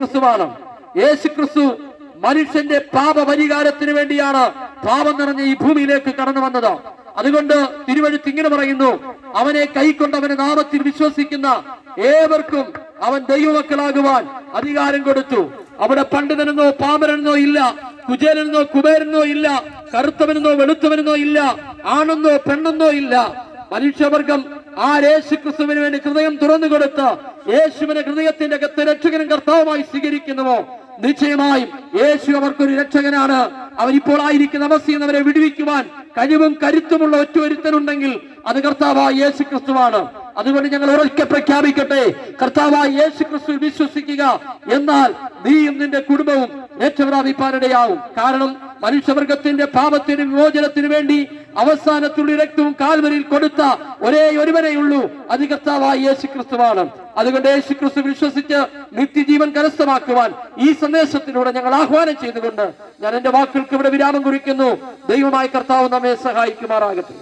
ക്രിസ്തുവാണ്. യേശു ക്രിസ്തു മനുഷ്യന്റെ പാപപരിഹാരത്തിന് വേണ്ടിയാണ് പാപം നിറഞ്ഞ ഈ ഭൂമിയിലേക്ക് കടന്നു വന്നത്. അതുകൊണ്ട് തിരുവഴുത്ത് ഇങ്ങനെ പറയുന്നു, അവനെ കൈക്കൊണ്ട് അവന്റെ നാമത്തിൽ വിശ്വസിക്കുന്ന ഏവർക്കും അവൻ ദൈവമക്കളാകുവാൻ അധികാരം കൊടുത്തു. അവിടെ പണ്ഡിതനെന്നോ പാമരനെന്നോ ഇല്ല, കുചേലനെന്നോ കുബേരനോ ഇല്ല, കറുത്തവനെന്നോ വെളുത്തവനെന്നോ ഇല്ല, ആണെന്നോ പെണ്ണെന്നോ ഇല്ല. മനുഷ്യവർഗം ആ യേശു ക്രിസ്തുവിന് വേണ്ടി ഹൃദയം തുറന്നു കൊടുത്ത് യേശുവിനെ ഹൃദയത്തിന്റെ അകത്ത് രക്ഷകനും കർത്താവുമായി സ്വീകരിക്കുന്നുവോ, നിശ്ചയമായും യേശു അവർക്കൊരു രക്ഷകനാണ്. അവരിപ്പോൾ ആയിരിക്കുന്ന അവസ്ഥയിൽ അവരെ വിടുവിക്കുവാൻ കഴിവും കരുത്തുമുള്ള ഒറ്റ ഒരുത്തനുണ്ടെങ്കിൽ അത് കർത്താവായ യേശു ക്രിസ്തുവാണ്. അതുകൊണ്ട് ഞങ്ങൾ ഉറക്കെ പ്രഖ്യാപിക്കട്ടെ, കർത്താവായ യേശു ക്രിസ്തു വിശ്വസിക്കുക, എന്നാൽ നീയും നിന്റെ കുടുംബവും രക്ഷപ്രാപിപ്പാനിടയാവും. കാരണം മനുഷ്യവർഗത്തിന്റെ പാപത്തിന് വിമോചനത്തിന് വേണ്ടി അവസാനത്തുള്ള രക്തവും കാൽവരിയിൽ കൊടുത്ത ഒരേ ഒരുവനേ ഉള്ളൂ, അത് കർത്താവായ യേശു ക്രിസ്തുവാണ്. അതുകൊണ്ട് യേശു ക്രിസ്തു വിശ്വസിച്ച് നിത്യജീവൻ കരസ്ഥമാക്കുവാൻ ഈ സന്ദേശത്തിലൂടെ ഞങ്ങൾ ആഹ്വാനം ചെയ്തുകൊണ്ട് ഞാൻ എന്റെ വാക്കുകൾക്ക് ഇവിടെ വിരാമം കുറിക്കുന്നു. ദൈവമായ കർത്താവ് നമ്മെ സഹായിക്കുമാറാകട്ടെ.